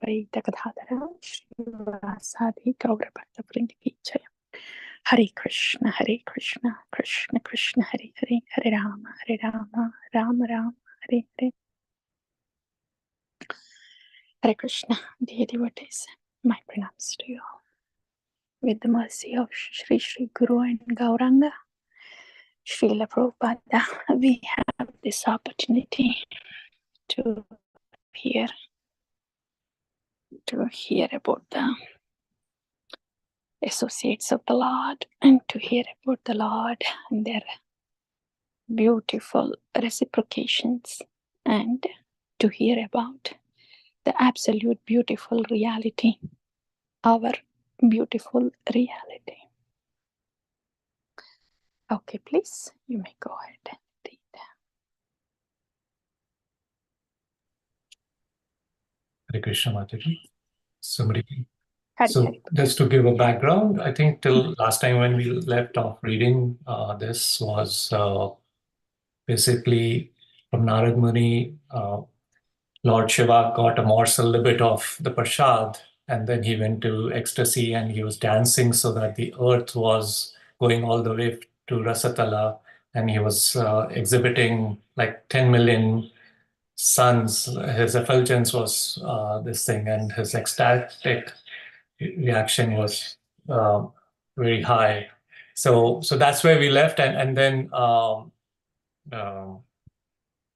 Advaita Gadadhara Srivasadi Gaurabhakta Vrinda Jaya. Hare Krishna, Krishna Krishna, Hare Hare, Hare Rama, Rama Rama, Hare Hare. Hare Krishna, dear devotees, my pranams to you all. With the mercy of Shri Shri Guru and Gauranga, Srila Prabhupada, we have this opportunity to hear about the associates of the Lord and to hear about the Lord and their beautiful reciprocations and to hear about the absolute beautiful reality, our beautiful reality. Okay, please, you may go ahead and read. Hare Krishna, Mataji. Somebody. Hare So Hare. just to give a background, I think till last time when we left off reading, this was basically from Narad Muni. Lord Shiva got a morsel, a bit of the prasad, and then he went to ecstasy and he was dancing so that the earth was going all the way to Rasatala, and he was exhibiting like 10 million suns. His effulgence was this thing, and his ecstatic reaction was very high. So that's where we left, and then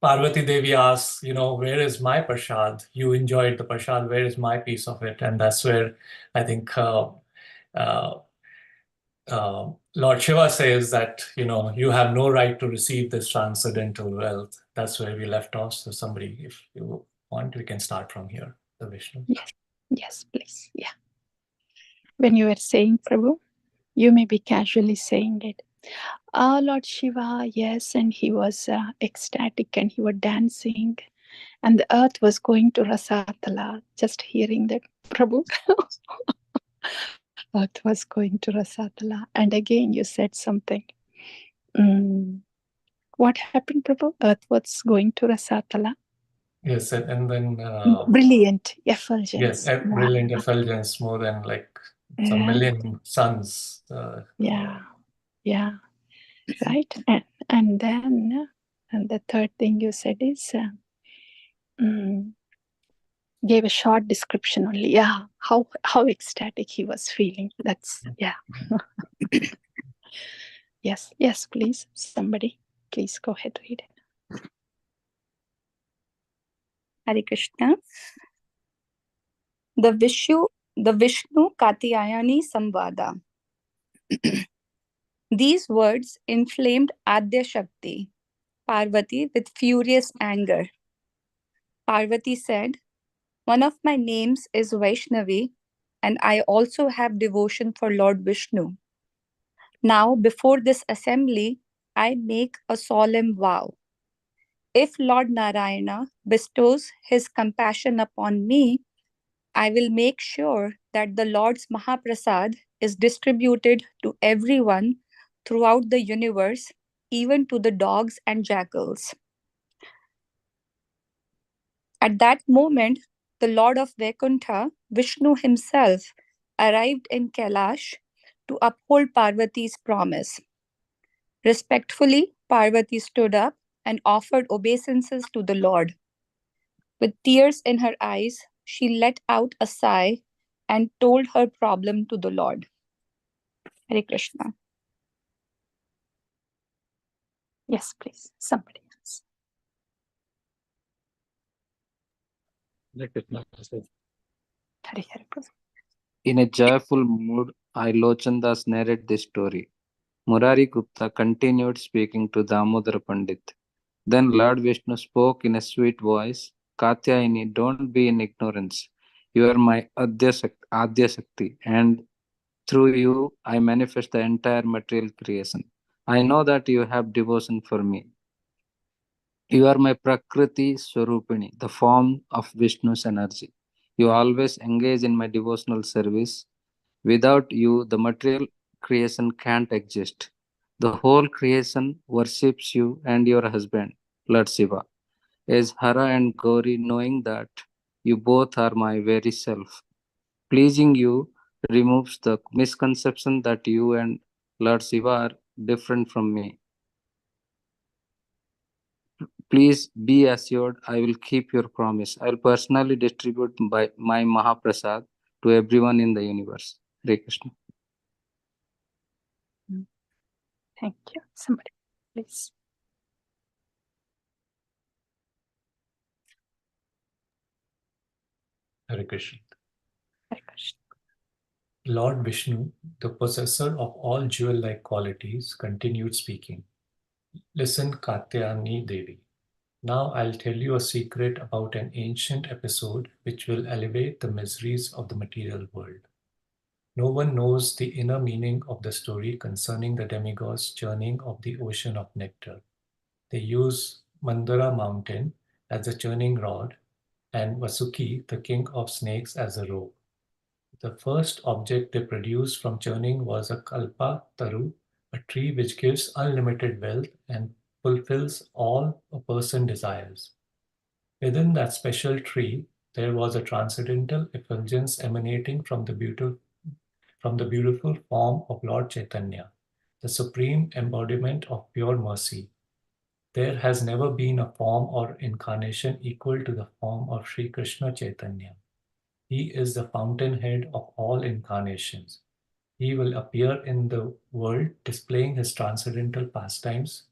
Parvati Devi asks, where is my prasad? You enjoyed the prasad. Where is my piece of it? And that's where I think Lord Shiva says that, you have no right to receive this transcendental wealth. That's where we left off. So somebody, if you want, we can start from here, the Vishnu. Yes, please. Yeah. When you were saying Prabhu, you may be casually saying it. Lord Shiva, yes, and he was ecstatic and he was dancing and the earth was going to Rasatala. Just hearing that, Prabhu, earth was going to Rasatala. And again, you said something. What happened, Prabhu? Earth was going to Rasatala. Yes, and then... brilliant effulgence. Yes, brilliant effulgence, more than like some million suns. Yeah, right. And then the third thing you said is gave a short description only. Yeah, how ecstatic he was feeling. That's Yes, please. Somebody, please go ahead, read it. Hare Krishna. The Vishnu Katyayani Samvada. These words inflamed Adya Shakti, Parvati, with furious anger. Parvati said, "One of my names is Vaishnavi, and I also have devotion for Lord Vishnu. Now, before this assembly, I make a solemn vow. If Lord Narayana bestows his compassion upon me, I will make sure that the Lord's Mahaprasad is distributed to everyone throughout the universe, even to the dogs and jackals." At that moment, the Lord of Vaikuntha, Vishnu himself, arrived in Kailash to uphold Parvati's promise. Respectfully, Parvati stood up and offered obeisances to the Lord. With tears in her eyes, she let out a sigh and told her problem to the Lord. Hare Krishna. Yes, please. Somebody else. In a joyful mood, I Lochandas narrate this story. Murari Gupta continued speaking to Damodara Pandit. Then Lord Vishnu spoke in a sweet voice, "Katyayani, don't be in ignorance. You are my Adya Shakti, and through you I manifest the entire material creation. I know that you have devotion for me. You are my Prakriti Swarupini, the form of Vishnu's energy. You always engage in my devotional service. Without you, the material creation can't exist. The whole creation worships you and your husband, Lord Shiva. As Hara and Gauri, knowing that You both are my very self. Pleasing you removes the misconception that you and Lord Shiva are different from me. Please be assured I will keep your promise. I will personally distribute my Mahaprasad to everyone in the universe. Hare Krishna. Thank you. Somebody, please. Hare Krishna. Hare Krishna. Lord Vishnu, the possessor of all jewel-like qualities, continued speaking. Listen, Katyayani Devi. Now I'll tell you a secret about an ancient episode which will elevate the miseries of the material world. No one knows the inner meaning of the story concerning the demigods' churning of the ocean of nectar. They use Mandara mountain as a churning rod and Vasuki, the king of snakes, as a rope. The first object they produced from churning was a kalpa taru, a tree which gives unlimited wealth and fulfills all a person desires. Within that special tree, there was a transcendental effulgence emanating from the beautiful form of Lord Chaitanya, the supreme embodiment of pure mercy. There has never been a form or incarnation equal to the form of Sri Krishna Chaitanya. He is the fountainhead of all incarnations. He will appear in the world displaying his transcendental pastimes.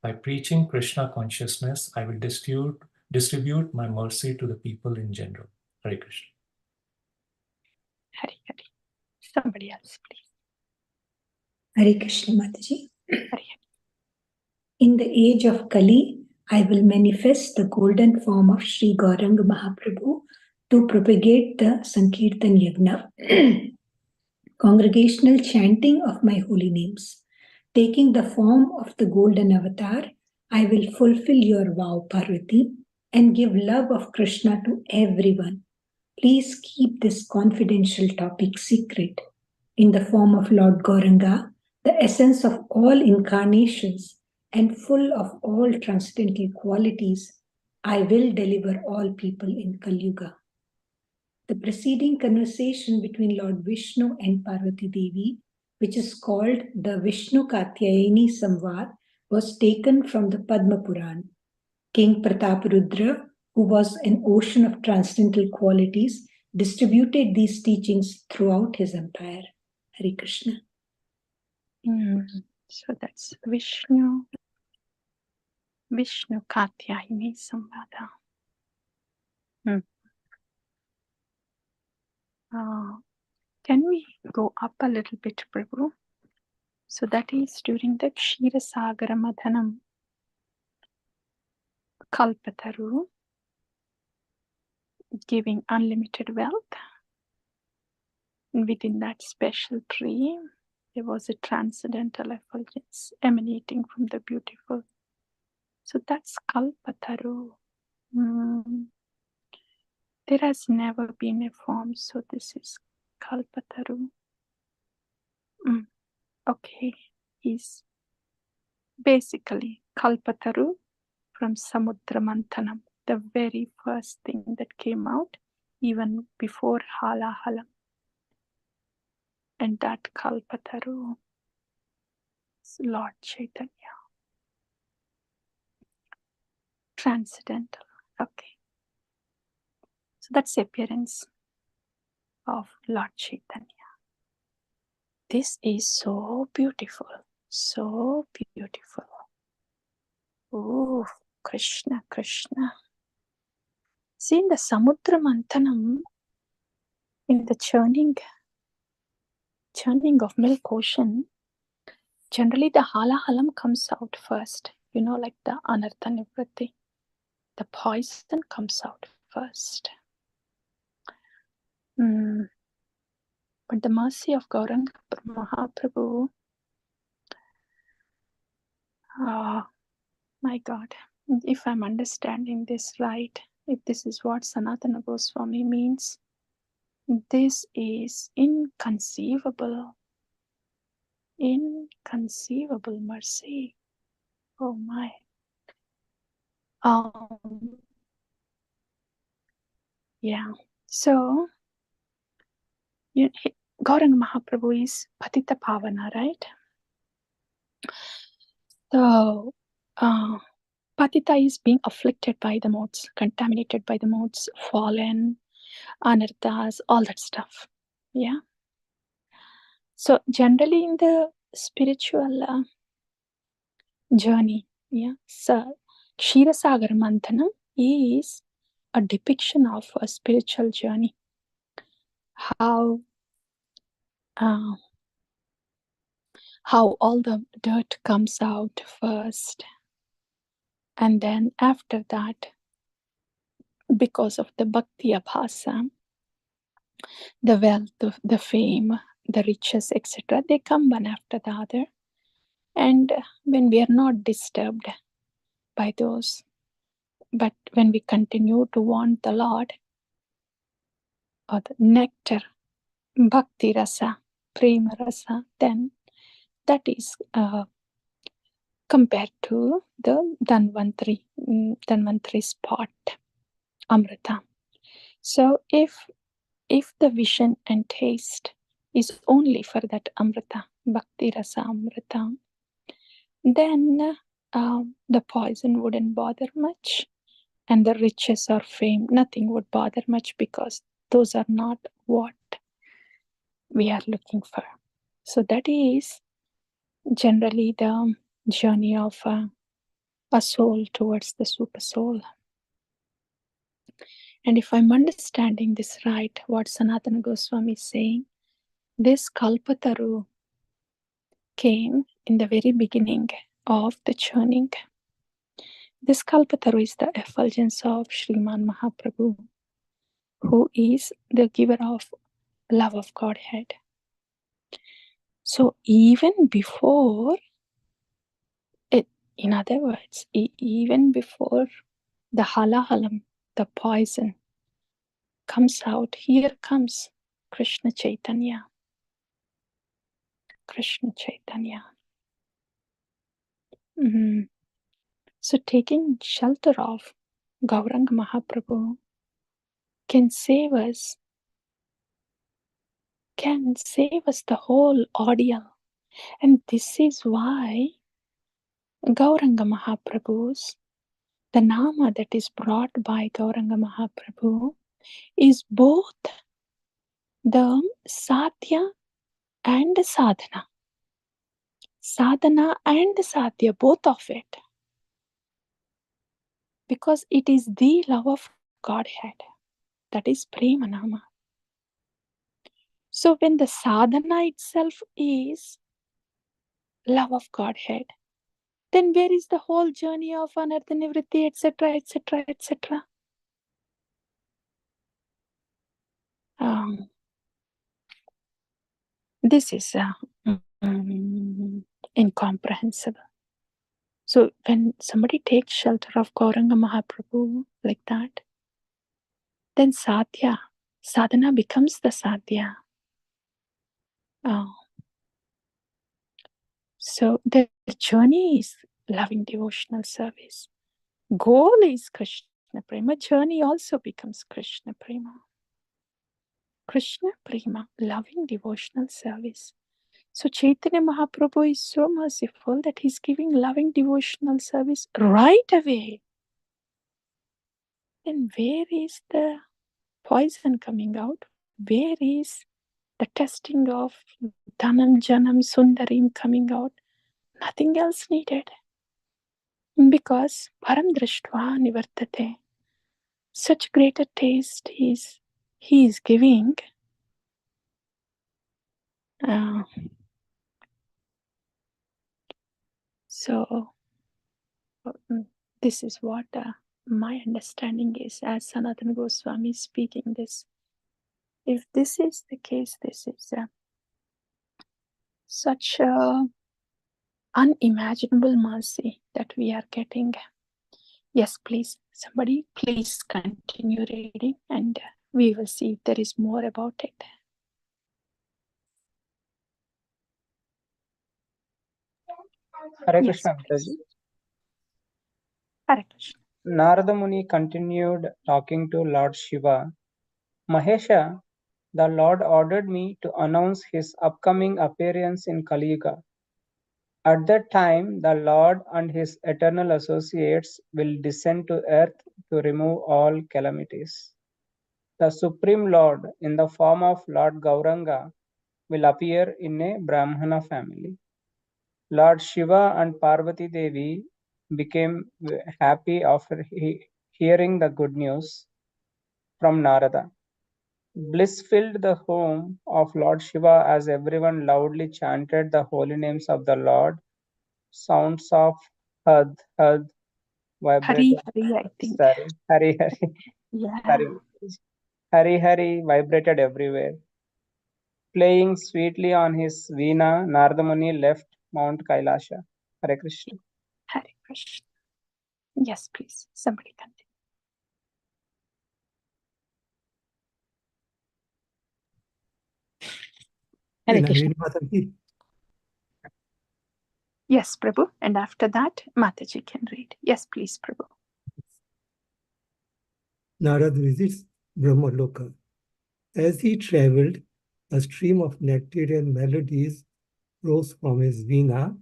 By preaching Krishna consciousness, I will distribute my mercy to the people in general. Hare Krishna. Hare Hare. Somebody else, please. Hare Krishna Mataji. Hare Hare. In the age of Kali, I will manifest the golden form of Sri Gauranga Mahaprabhu to propagate the Sankirtan Yagna, congregational chanting of my holy names. Taking the form of the golden avatar, I will fulfill your vow, Parvati, and give love of Krishna to everyone. Please keep this confidential topic secret. In the form of Lord Gauranga, the essence of all incarnations and full of all transcendental qualities, I will deliver all people in Kali Yuga. The preceding conversation between Lord Vishnu and Parvati Devi, which is called the Vishnu Katyayani Samvad, was taken from the Padma Puran. King Prataparudra, who was an ocean of transcendental qualities, distributed these teachings throughout his empire. Hare Krishna. So that's Vishnu Katyayani Samvada. Can we go up a little bit, Prabhu? So that is during the Ksheerasagara Madhanam Kalpataru, giving unlimited wealth. And within that special tree, there was a transcendental effulgence emanating from the beautiful. So that's Kalpataru. There has never been a form, so this is Kalpataru. Okay, is basically Kalpataru from Samudra Manthanam, the very first thing that came out, even before Halahalam. And that Kalpataru is Lord Chaitanya. Transcendental. Okay. So that's the appearance of Lord Chaitanya. This is so beautiful. So beautiful. Oh, Krishna, Krishna. See, in the Samudra Manthanam, in the churning of milk ocean, generally the halahalam comes out first. You know, like the anartha nivritti. The poison comes out first. But the mercy of Gauranga Mahaprabhu, my God, if I'm understanding this right, if this is what Sanatana Goswami means, this is inconceivable mercy. Oh my. Yeah. So, Gauranga Mahaprabhu is Patita Pavana, right? So, Patita is being afflicted by the modes, contaminated by the modes, fallen, anarthas, all that stuff. Yeah. So, generally in the spiritual journey, yeah, so Kshirosagar Manthanam is a depiction of a spiritual journey. Uh, how all the dirt comes out first, and then after that, because of the bhakti abhasa, the wealth, the fame, the riches, etc., they come one after the other. And when we are not disturbed by those, but when we continue to want the Lord, or the nectar, bhakti rasa, prema rasa, then that is compared to the Dhanvantari spot, Amrita. So if the vision and taste is only for that Amrita, Bhakti Rasa Amrita, then the poison wouldn't bother much, and the riches or fame, nothing would bother much, because those are not what we are looking for. So that is generally the journey of a soul towards the super soul. And if I'm understanding this right, what Sanatana Goswami is saying, this Kalpataru came in the very beginning of the churning. This Kalpataru is the effulgence of Sriman Mahaprabhu, who is the giver of love of Godhead. So even before it, in other words, even before the halahalam, the poison, comes out, here comes Krishna Chaitanya. Krishna Chaitanya. So taking shelter of Gauranga Mahaprabhu can save us the whole ordeal. And this is why Gauranga Mahaprabhu's, the Nama that is brought by Gauranga Mahaprabhu, is both the Sadhya and Sadhana. Sadhana and Sadhya, both of it. Because it is the love of Godhead. That is Prema Nama. So when the sadhana itself is love of Godhead, then where is the whole journey of anartha nivritti, etc., etc., etc.? This is incomprehensible. So when somebody takes shelter of Gauranga Mahaprabhu like that, then sadhana becomes the sadhya. So the journey is loving devotional service. Goal is Krishna Prema. Journey also becomes Krishna Prema. Krishna Prema, loving devotional service. So Chaitanya Mahaprabhu is so merciful that he's giving loving devotional service right away. Then where is the poison coming out? Where is the testing of Dhanam, Janam, Sundarim coming out? Nothing else needed. Because Param Drishtva Nivartate. Such greater taste he is giving. So this is what my understanding is as Sanatana Goswami is speaking this. If this is the case, this is such unimaginable mercy that we are getting. Yes, please, somebody please continue reading, and we will see if there is more about it. Hare Yes, Krishna, please. Mataji. Hare Krishna. Narada Muni continued talking to Lord Shiva Mahesha, the Lord ordered me to announce his upcoming appearance in Kali Yuga. At that time, the Lord and his eternal associates will descend to earth to remove all calamities. The Supreme Lord, in the form of Lord Gauranga, will appear in a Brahmana family. Lord Shiva and Parvati Devi became happy after hearing the good news from Narada. Bliss filled the home of Lord Shiva as everyone loudly chanted the holy names of the Lord. Sounds of Had, Had vibrated. Hari, I think. Sorry, Hari, Hari. Yeah. Sorry. Hari, Hari vibrated everywhere. Playing sweetly on his veena, Narada Muni left Mount Kailasha. Hare Krishna. Hare Krishna. Yes, please. Somebody continue. Hare Krishna. Yes, Prabhu. And after that, Mataji can read. Yes, please, Prabhu. Narad visits Brahmaloka. As he traveled, a stream of nectarian melodies rose from his veena,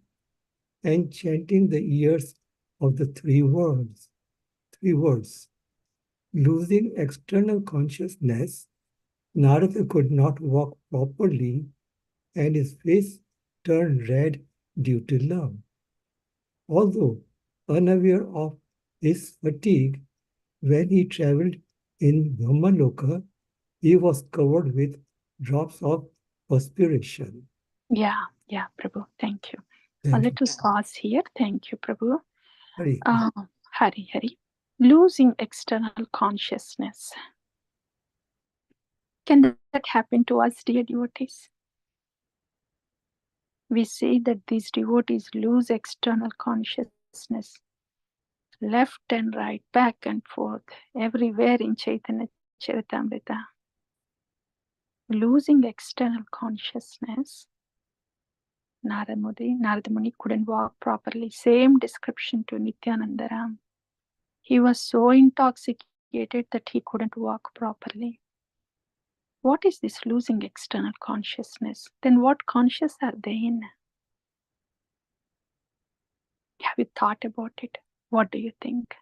enchanting the ears of the three worlds. Losing external consciousness, Narada could not walk properly, and his face turned red due to love. Although unaware of his fatigue, when he traveled in Brahmaloka, he was covered with drops of perspiration. Yeah, Prabhu. Thank you. Thank Let us pause here. Thank you, Prabhu. Hari. Hari. Losing external consciousness. Can that happen to us, dear devotees? We say that these devotees lose external consciousness, left and right, back and forth, everywhere in Chaitanya Charitamrita. Losing external consciousness, Narada Muni couldn't walk properly. Same description to Nityanandaram. He was so intoxicated that he couldn't walk properly. What is this losing external consciousness? Then what conscious are they in? Have you thought about it? What do you think?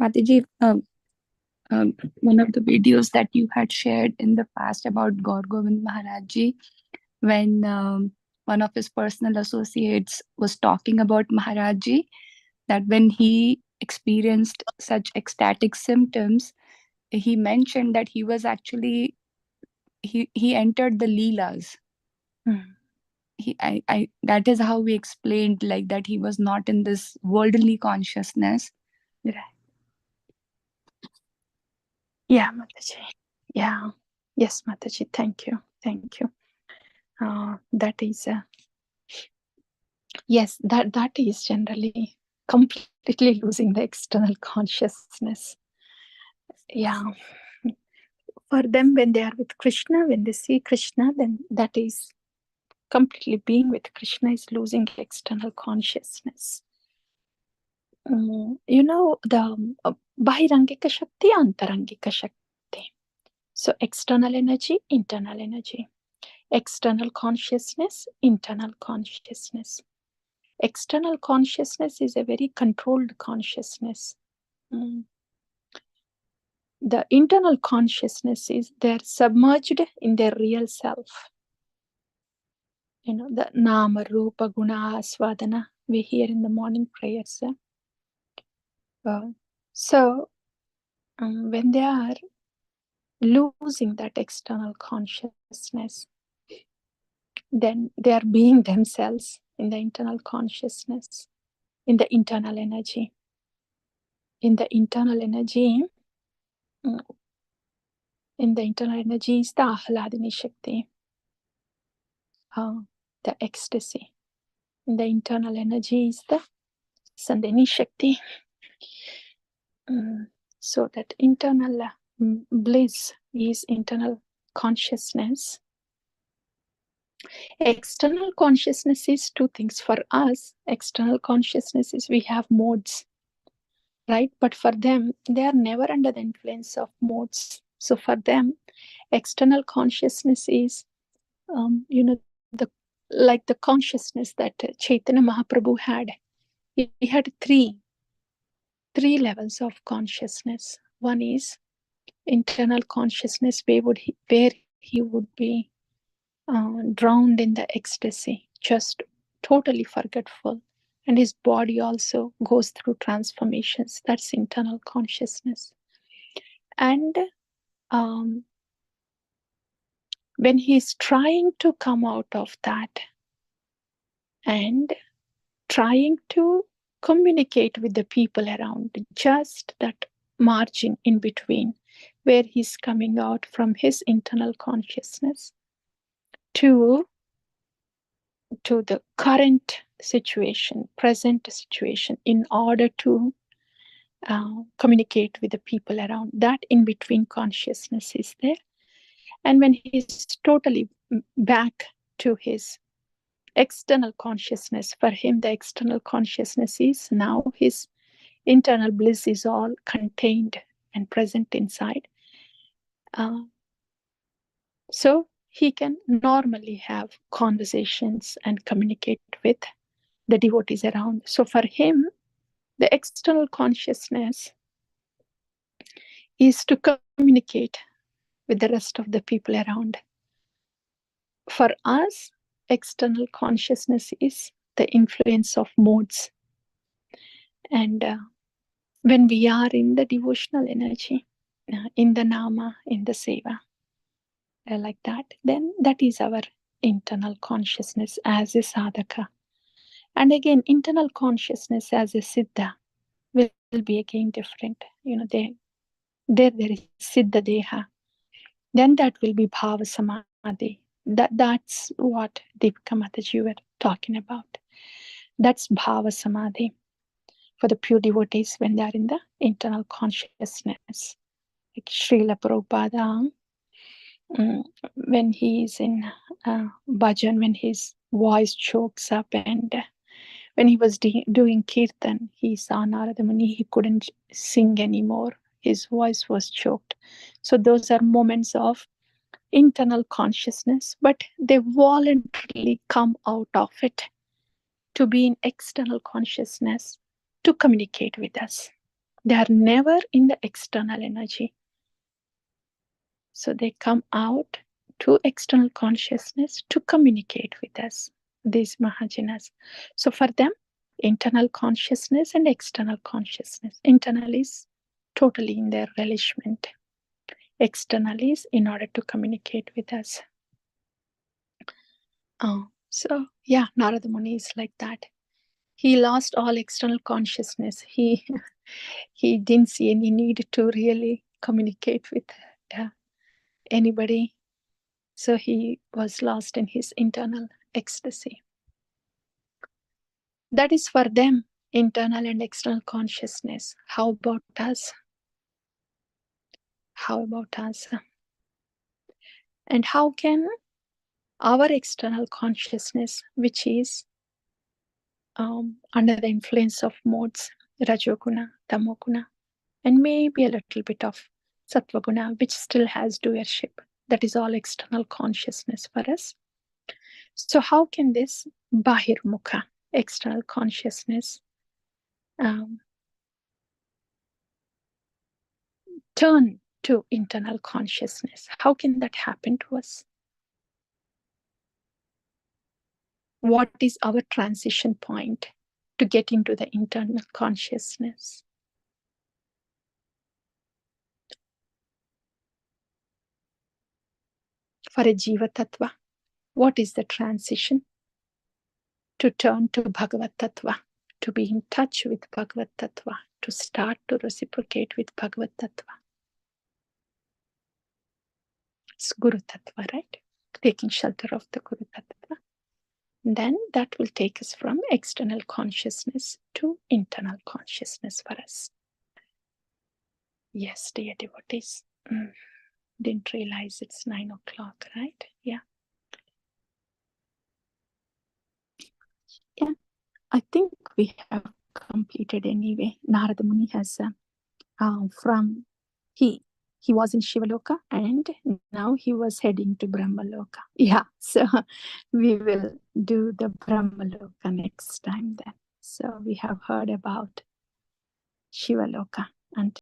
Mataji, one of the videos that you had shared in the past about Gaur Govind Maharaj Ji, when one of his personal associates was talking about Maharaj Ji, that when he experienced such ecstatic symptoms, he mentioned that he was actually, he entered the Leelas. That is how we explained, like, that he was not in this worldly consciousness. Right. Yeah, Mataji. Yeah. Yes, Mataji. Thank you. That is yes, that is generally completely losing the external consciousness. Yeah. For them, when they are with Krishna, when they see Krishna, then that is completely being with Krishna is losing external consciousness. The Bahirangika Shakti, Antarangika Shakti. So external energy, internal energy. External consciousness, internal consciousness. External consciousness is a very controlled consciousness. The internal consciousness is they're submerged in their real self. The Nama, Rupa, Guna, Aswadana we hear in the morning prayers. So when they are losing that external consciousness, then they are being themselves in the internal consciousness, in the internal energy. In the internal energy is the Ahladini Shakti, the ecstasy. In the internal energy is the Sandhini Shakti. So that internal bliss is internal consciousness. External consciousness is two things. For us, external consciousness is we have modes, right? But for them, they are never under the influence of modes. So for them, external consciousness is, the like the consciousness that Chaitanya Mahaprabhu had. He had three levels of consciousness. One is internal consciousness, where he would be drowned in the ecstasy, just totally forgetful, and his body also goes through transformations. That's internal consciousness. And when he's trying to come out of that and trying to communicate with the people around, just that margin in between where he's coming out from his internal consciousness to the current situation, present situation, in order to communicate with the people around. That in between consciousness is there. And when he's totally back to his external consciousness, for him the external consciousness is now his internal bliss is all contained and present inside. So he can normally have conversations and communicate with the devotees around. So for him, the external consciousness is to communicate with the rest of the people around. For us, external consciousness is the influence of modes. And when we are in the devotional energy, in the nama, in the seva, like that, then that is our internal consciousness as a sadhaka. And again, internal consciousness as a siddha will be again different. There is siddha deha. Then that will be bhava samadhi. That's what Deepika Mataji were talking about. That's bhava samadhi for the pure devotees when they are in the internal consciousness. Like Srila Prabhupada, when he is in bhajan, when his voice chokes up, and when he was doing kirtan, he saw Narada Muni, he couldn't sing anymore. His voice was choked. So those are moments of internal consciousness, but they voluntarily come out of it to be in external consciousness to communicate with us. They are never in the external energy. So they come out to external consciousness to communicate with us, these Mahajanas. So for them, internal consciousness and external consciousness. Internal is totally in their relishment. External is in order to communicate with us. So yeah, Narada Muni is like that. He lost all external consciousness. He didn't see any need to really communicate with anybody. So he was lost in his internal ecstasy. That is for them, internal and external consciousness. How about us? How about us? And how can our external consciousness, which is under the influence of modes, Rajoguna, Tamoguna, and maybe a little bit of Sattvaguna, which still has doership, that is all external consciousness for us. So how can this Bahirmukha, external consciousness, turn to internal consciousness? How can that happen to us? What is our transition point to get into the internal consciousness? For a Jiva Tattva, what is the transition to turn to Bhagavat Tattva, to be in touch with Bhagavat Tattva, to start to reciprocate with Bhagavat Tattva? It's Guru Tattva, right? Taking shelter of the Guru Tattva. Then that will take us from external consciousness to internal consciousness for us. Yes, dear devotees. Didn't realize it's 9 o'clock, right? Yeah. Yeah, I think we have completed anyway. Narada Muni has from he was in Shivaloka and now he was heading to Brahmaloka. Yeah, so we will do the Brahmaloka next time then. So we have heard about Shivaloka. Until